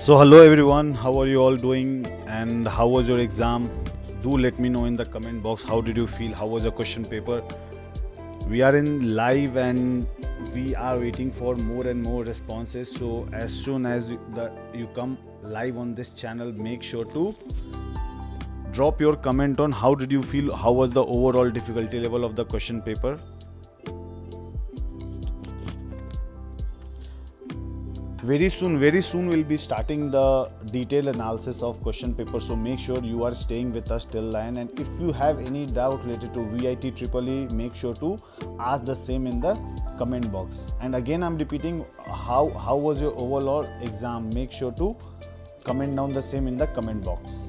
So hello everyone, how are you all doing and how was your exam? Do let me know in the comment box how did you feel, how was the question paper. We are in live and we are waiting for more and more responses. So as soon as you come live on this channel, make sure to drop your comment on how did you feel, how was the overall difficulty level of the question paper. Very soon we'll be starting the detailed analysis of question paper, so make sure you are staying with us till the end. And if you have any doubt related to VITEE, make sure to ask the same in the comment box. And again I'm repeating, how was your overall exam? Make sure to comment down the same in the comment box.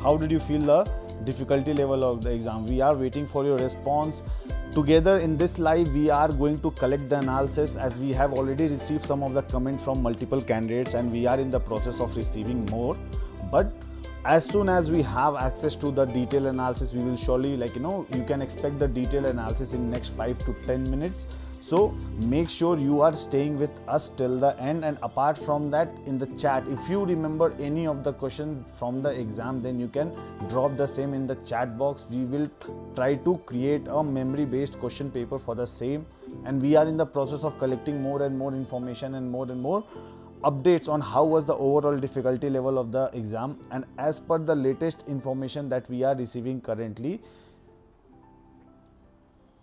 How did you feel the difficulty level of the exam? We are waiting for your response. Together in this live, we are going to collect the analysis, as we have already received some of the comments from multiple candidates and we are in the process of receiving more. But as soon as we have access to the detailed analysis, we will surely, you can expect the detailed analysis in next 5 to 10 minutes. So make sure you are staying with us till the end. And apart from that, in the chat, if you remember any of the question from the exam, then you can drop the same in the chat box. We will try to create a memory based question paper for the same, and we are in the process of collecting more and more information and more updates on how was the overall difficulty level of the exam. And as per the latest information that we are receiving currently,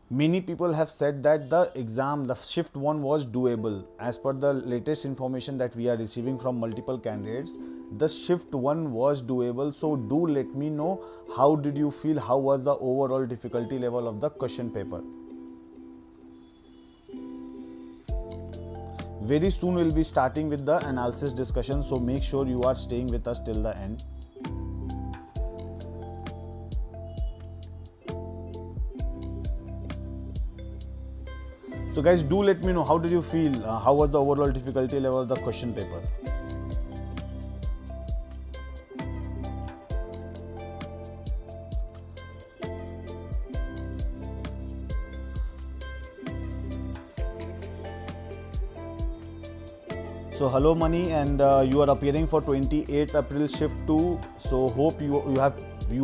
many people have said that the exam, the shift 1 was doable. As per the latest information that we are receiving from multiple candidates, the shift 1 was doable. So do let me know how did you feel, how was the overall difficulty level of the question paper. Very soon we'll be starting with the analysis discussion, so make sure you are staying with us till the end. So guys, do let me know how did you feel, how was the overall difficulty level of the question paper. So hello Mani, and you are appearing for 28th April shift 2. So hope you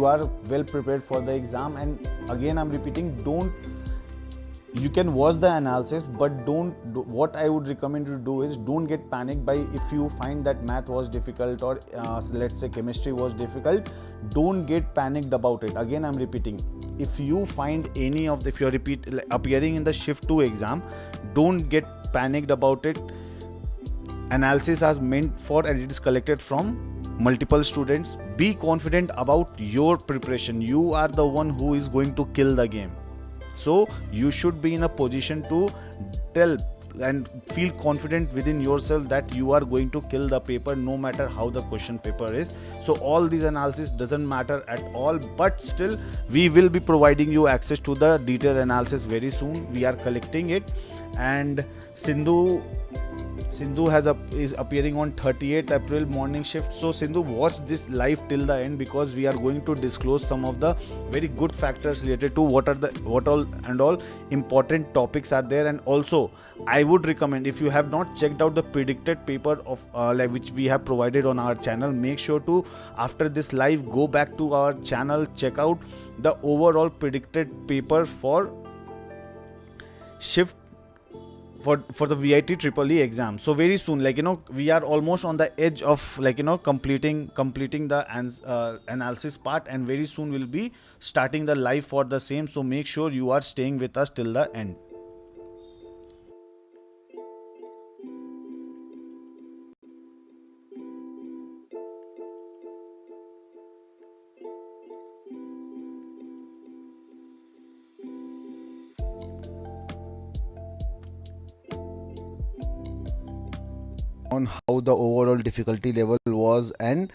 are well prepared for the exam. And again I'm repeating, you can watch the analysis, but what I would recommend you to do is don't get panicked by if you find that math was difficult or let's say chemistry was difficult. Don't get panicked about it. Again I'm repeating, if you find any of if you're appearing in the shift 2 exam, don't get panicked about it. Analysis is meant for, and it is collected from multiple students. Be confident about your preparation. You are the one who is going to kill the game. So you should be in a position to tell and feel confident within yourself that you are going to kill the paper no matter how the question paper is. So all these analysis doesn't matter at all, but still we will be providing you access to the detailed analysis very soon. We are collecting it. And Sindhu is appearing on 38th April morning shift. So Sindhu, watch this live till the end, because we are going to disclose some of the very good factors related to what all important topics are there. And also I would recommend, if you have not checked out the predicted paper of which we have provided on our channel, make sure to, after this live, go back to our channel, check out the overall predicted paper for shift for the VITEE exam. So very soon, we are almost on the edge of completing the analysis part, and very soon we'll be starting the live for the same. So make sure you are staying with us till the end. On how the overall difficulty level was and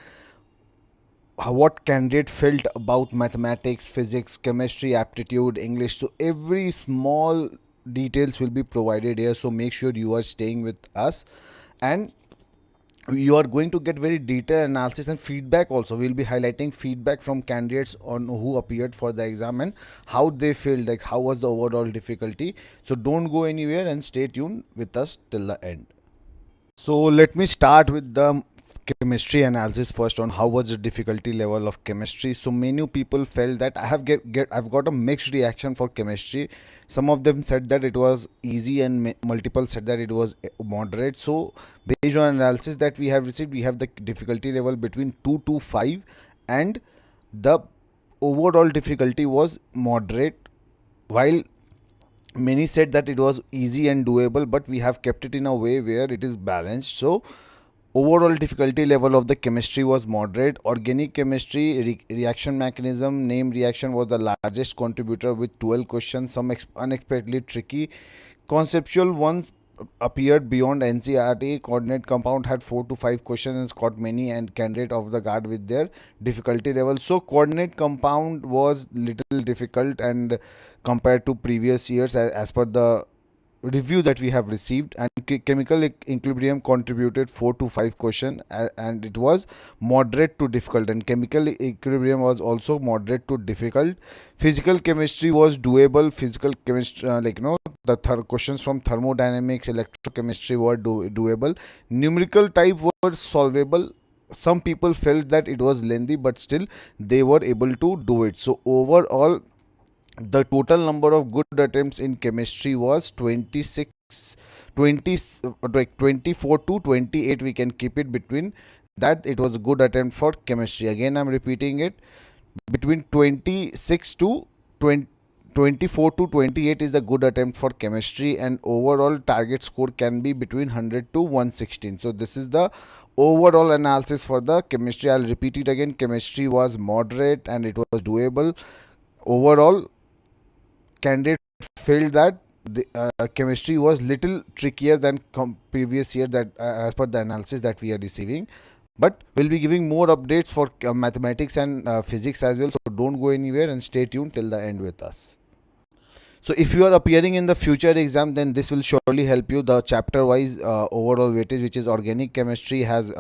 what candidate felt about mathematics, physics, chemistry, aptitude, English. So every small details will be provided here. So make sure you are staying with us, and you are going to get very detailed analysis and feedback. Also we'll be highlighting feedback from candidates on who appeared for the exam and how they felt, how was the overall difficulty. So don't go anywhere and stay tuned with us till the end. So let me start with the chemistry analysis first on how was the difficulty level of chemistry. So many people felt that I've got a mixed reaction for chemistry. Some of them said that it was easy and multiple said that it was moderate. So based on analysis that we have received, we have the difficulty level between 2 to 5, and the overall difficulty was moderate, while many said that it was easy and doable, but we have kept it in a way where it is balanced. So overall difficulty level of the chemistry was moderate. Organic chemistry reaction mechanism name reaction was the largest contributor with 12 questions, some unexpectedly tricky. Conceptual ones appeared beyond NCRT. Coordinate compound had 4 to 5 questions and caught many and candidate off the guard with their difficulty level. So coordinate compound was little difficult and compared to previous years as per the review that we have received, and chemical equilibrium contributed 4 to 5 question, and it was moderate to difficult, and chemical equilibrium was also moderate to difficult. Physical chemistry was doable. Physical chemistry, the questions from thermodynamics, electrochemistry were doable. Numerical type were solvable. Some people felt that it was lengthy, but still they were able to do it. So overall, the total number of good attempts in chemistry was 26, 20, like 24 to 28. We can keep it between that. It was a good attempt for chemistry. Again, I'm repeating it, between 26 to 20, 24 to 28 is the good attempt for chemistry, and overall target score can be between 100 to 116. So this is the overall analysis for the chemistry. I'll repeat it again. Chemistry was moderate and it was doable. Overall, candidate felt that the chemistry was little trickier than previous year, that as per the analysis that we are receiving. But we'll be giving more updates for mathematics and physics as well. So don't go anywhere and stay tuned till the end with us. So if you are appearing in the future exam, then this will surely help you. The chapter wise overall weightage, which is organic chemistry, has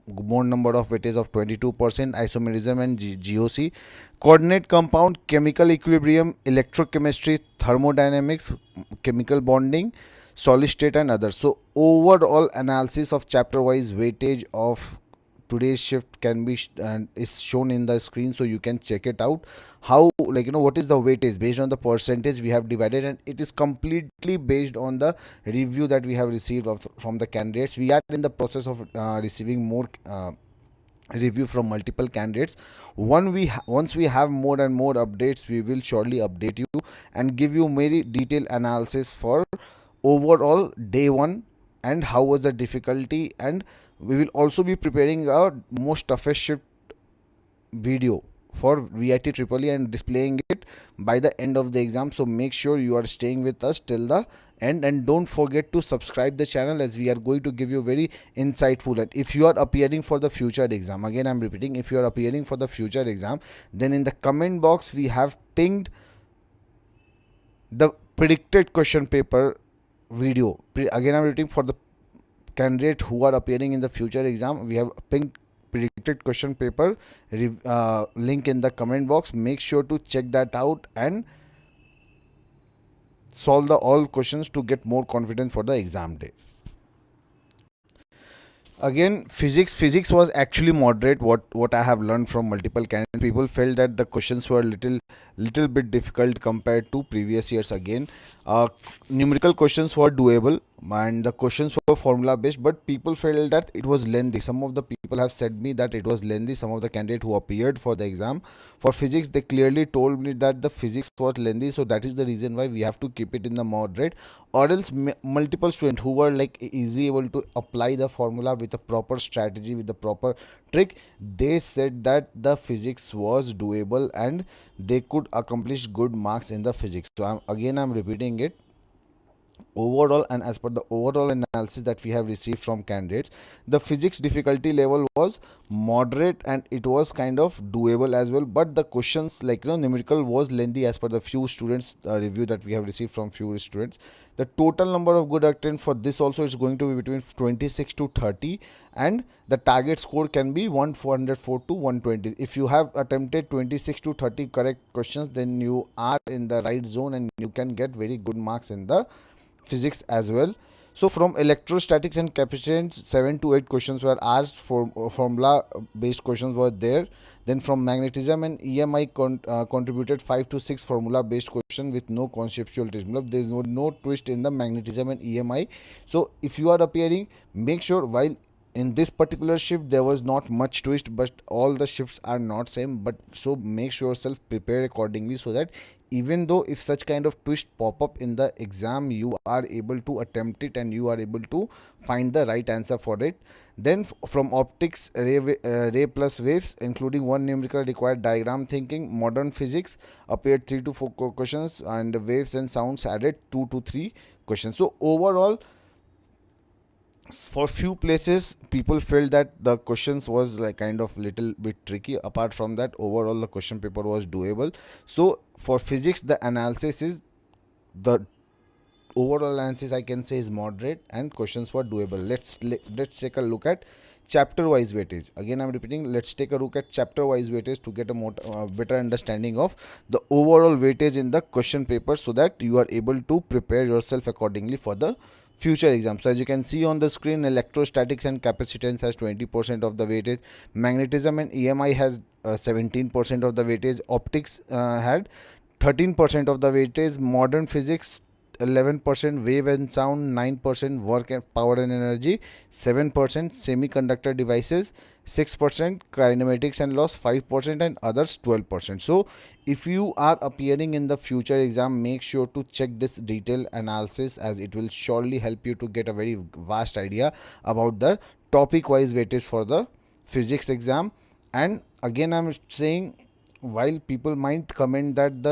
more number of weightage of 22%, isomerism and GOC, coordinate compound, chemical equilibrium, electrochemistry, thermodynamics, chemical bonding, solid state and others. So overall analysis of chapter wise weightage of today's shift can be and is shown in the screen, so you can check it out. How, what is the weightage based on the percentage we have divided, and it is completely based on the review that we have received from the candidates. We are in the process of receiving more review from multiple candidates. Once we have more and more updates, we will surely update you and give you very detailed analysis for overall day one and how was the difficulty, and we will also be preparing a most toughest shift video for VITEEE Triple E and displaying it by the end of the exam. So make sure you are staying with us till the end, and don't forget to subscribe the channel, as we are going to give you very insightful. And if you are appearing for the future exam, again I'm repeating, if you are appearing for the future exam, then in the comment box we have pinged the predicted question paper video. Again I'm repeating, for the candidate who are appearing in the future exam, we have pinned predicted question paper link in the comment box. Make sure to check that out and solve the all questions to get more confidence for the exam day. Again, physics was actually moderate. What I have learned from multiple candidates, people felt that the questions were little bit difficult compared to previous years. Again, numerical questions were doable and the questions were formula based, but people felt that it was lengthy. Some of the people have said me that it was lengthy. Some of the candidates who appeared for the exam for physics, they clearly told me that the physics was lengthy. So that is the reason why we have to keep it in the moderate, or else multiple students who were easily able to apply the formula with a proper strategy, with the proper trick, they said that the physics was doable and they could accomplish good marks in the physics. So I'm repeating it. Overall, and as per the overall analysis that we have received from candidates, the physics difficulty level was moderate and it was kind of doable as well, but the questions numerical was lengthy as per the few students review that we have received from few students. The total number of good attempts for this also is going to be between 26 to 30, and the target score can be 404 to 120. If you have attempted 26 to 30 correct questions, then you are in the right zone and you can get very good marks in the physics as well. So from electrostatics and capacitance, 7 to 8 questions were asked. For formula based questions were there. Then from magnetism and EMI contributed 5 to 6 formula based question with no conceptual twist. There is no twist in the magnetism and EMI. So if you are appearing, make sure while in this particular shift there was not much twist, but all the shifts are not same, but so make sure yourself prepare accordingly, so that even though if such kind of twist pop up in the exam, you are able to attempt it and you are able to find the right answer for it. Then from optics, ray plus waves, including one numerical required diagram thinking. Modern physics appeared 3 to 4 questions, and waves and sounds added 2 to 3 questions. So overall, for few places people felt that the questions was like kind of little bit tricky. Apart from that, overall the question paper was doable. So for physics, the analysis is the overall analysis I can say is moderate and questions were doable. Let's take a look at chapter wise weightage. Again I'm repeating, let's take a look at chapter wise weightage to get a more better understanding of the overall weightage in the question paper, so that you are able to prepare yourself accordingly for the future exams. So as you can see on the screen, electrostatics and capacitance has 20% of the weightage, magnetism and EMI has 17% of the weightage, optics had 13% of the weightage, modern physics 11%, wave and sound 9%, work and power and energy 7%, semiconductor devices 6%, kinematics and loss 5%, and others 12%. So if you are appearing in the future exam, make sure to check this detailed analysis, as it will surely help you to get a very vast idea about the topic wise weightage for the physics exam. And again I'm saying, while people might comment that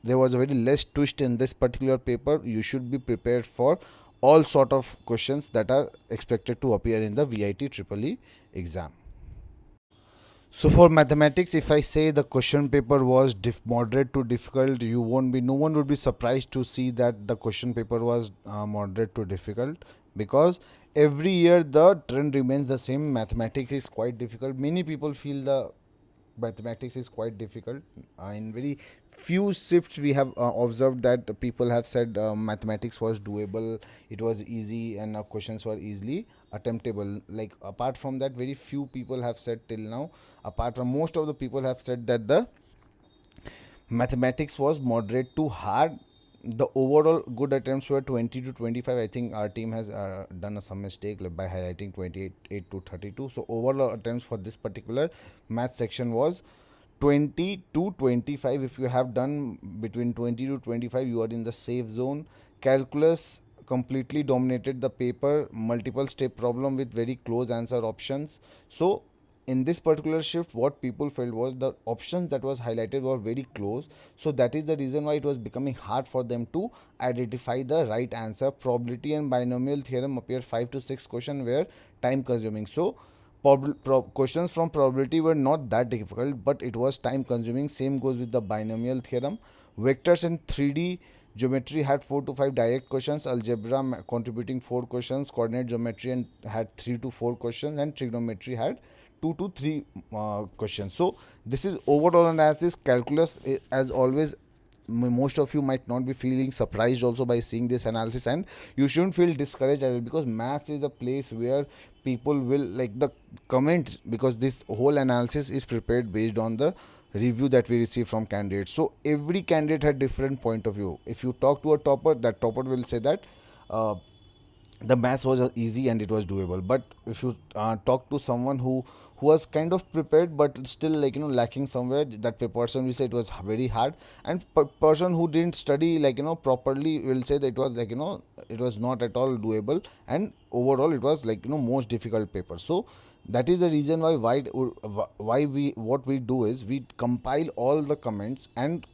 there was a very less twist in this particular paper, you should be prepared for all sort of questions that are expected to appear in the VITEE exam. So for mathematics, if I say the question paper was moderate to difficult, no one would be surprised to see that the question paper was moderate to difficult, because every year the trend remains the same. Mathematics is quite difficult. Many people feel the mathematics is quite difficult. In very few shifts we have observed that people have said mathematics was doable, it was easy, and questions were easily attemptable. Like apart from that, very few people have said till now, apart from most of the people have said that the mathematics was moderate to hard. The overall good attempts were 20 to 25. I think our team has done some mistake by highlighting 28 to 32. So overall attempts for this particular math section was 20 to 25. If you have done between 20 to 25, you are in the safe zone. Calculus completely dominated the paper. Multiple step problem with very close answer options. So in this particular shift, what people felt was the options that was highlighted were very close. So that is the reason why it was becoming hard for them to identify the right answer. Probability and binomial theorem appeared 5 to 6 questions were time consuming. So questions from probability were not that difficult, but it was time consuming. Same goes with the binomial theorem. Vectors and 3D geometry had 4 to 5 direct questions. Algebra contributing 4 questions. Coordinate geometry and had 3 to 4 questions, and trigonometry had 2 to 3 questions. So this is overall analysis. Calculus, as always, most of you might not be feeling surprised also by seeing this analysis, and you shouldn't feel discouraged as well, because maths is a place where people will like the comments, because this whole analysis is prepared based on the review that we receive from candidates. So every candidate had different point of view. If you talk to a topper, that topper will say that the maths was easy and it was doable. But if you talk to someone who was kind of prepared but still lacking somewhere, that person will say it was very hard. And person who didn't study properly will say that it was it was not at all doable, and overall it was most difficult paper. So that is the reason why what we do is we compile all the comments, and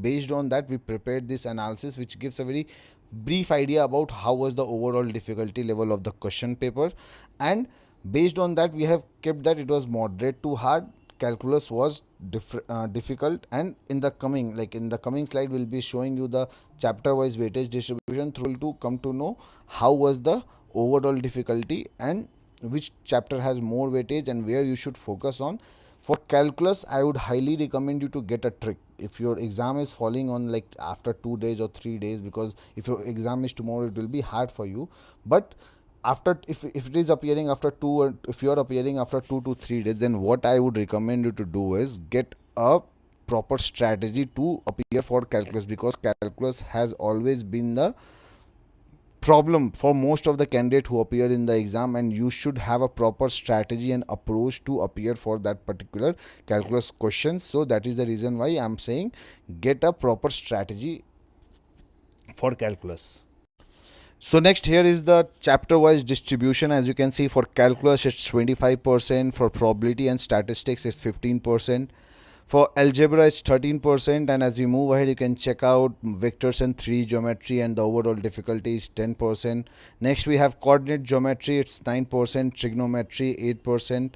based on that we prepared this analysis, which gives a very brief idea about how was the overall difficulty level of the question paper. And based on that we have kept that it was moderate to hard. Calculus was difficult, and in the coming slide we'll be showing you the chapter wise weightage distribution through to come to know how was the overall difficulty and which chapter has more weightage and where you should focus on. For calculus, I would highly recommend you to get a trick. If your exam is falling on like after 2 days or 3 days, because if your exam is tomorrow, it will be hard for you. But after, if it is appearing after if you are appearing after 2 to 3 days, then what I would recommend you to do is get a proper strategy to appear for calculus, because calculus has always been the problem for most of the candidate who appear in the exam, and you should have a proper strategy and approach to appear for that particular calculus questions. So that is the reason why I'm saying get a proper strategy for calculus. So next, here is the chapter wise distribution. As you can see, for calculus it's 25%, for probability and statistics it's 15%, for algebra it's 13%, and as you move ahead you can check out vectors and 3 geometry, and the overall difficulty is 10%. Next we have coordinate geometry, it's 9%, trigonometry 8%,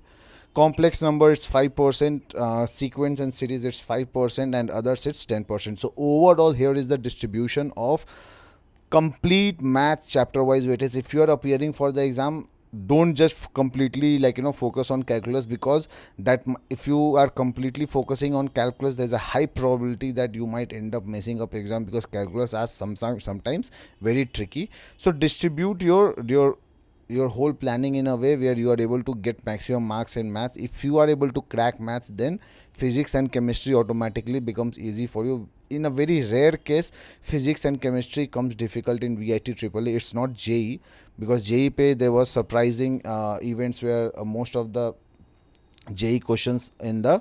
complex number it's 5%, sequence and series it's 5%, and others it's 10%. So overall here is the distribution of complete math chapter wise weightage. If you are appearing for the exam, don't just completely focus on calculus, because that if you are completely focusing on calculus, there's a high probability that you might end up messing up exam, because calculus are sometimes very tricky. So distribute your whole planning in a way where you are able to get maximum marks in maths. If you are able to crack maths, then physics and chemistry automatically becomes easy for you. In a very rare case, physics and chemistry comes difficult in VITEEE EEE. It's not JEE, because JEE there was surprising events where most of the JEE questions in the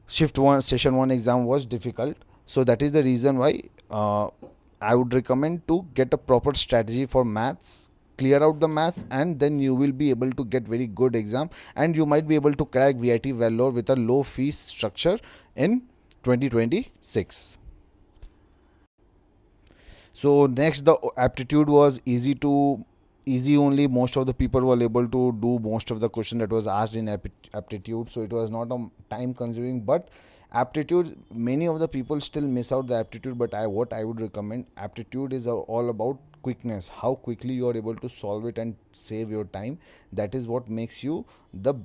shift 1 session 1 exam was difficult. So that is the reason why I would recommend to get a proper strategy for maths, clear out the maths, and then you will be able to get very good exam, and you might be able to crack VITEEE Vellore with a low fees structure in 2026. So next, the aptitude was easy only. Most of the people were able to do most of the question that was asked in aptitude, so it was not a time consuming. But aptitude, many of the people still miss out the aptitude, but what I would recommend, aptitude is all about quickness, how quickly you are able to solve it and save your time. That is what makes you the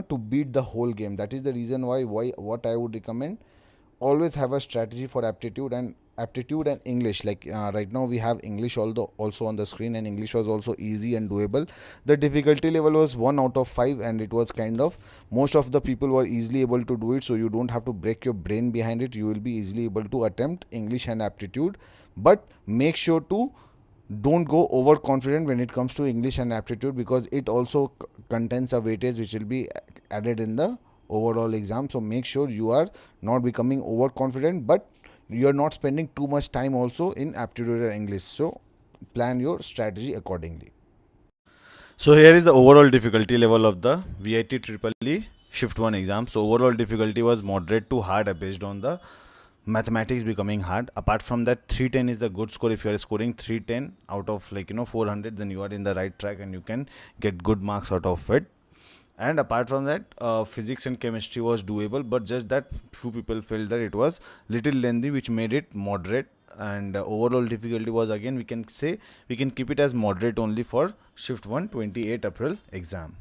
to beat the whole game. That is the reason why what I would recommend, always have a strategy for aptitude and English. Right now we have English also on the screen, and English was also easy and doable. The difficulty level was 1 out of 5, and it was kind of, most of the people were easily able to do it, so you don't have to break your brain behind it. You will be easily able to attempt English and aptitude. But make sure to don't go overconfident when it comes to English and aptitude, because it also contains a weightage which will be added in the overall exam. So make sure you are not becoming overconfident, but you are not spending too much time also in aptitude or English. So plan your strategy accordingly. So here is the overall difficulty level of the VITEEE EEE Shift 1 exam. So overall difficulty was moderate to hard based on the mathematics becoming hard. Apart from that, 310 is the good score. If you are scoring 310 out of 400, then you are in the right track and you can get good marks out of it. And apart from that, physics and chemistry was doable, but just that few people felt that it was little lengthy, which made it moderate. And overall difficulty was, again, we can keep it as moderate only for shift 1 28 April exam.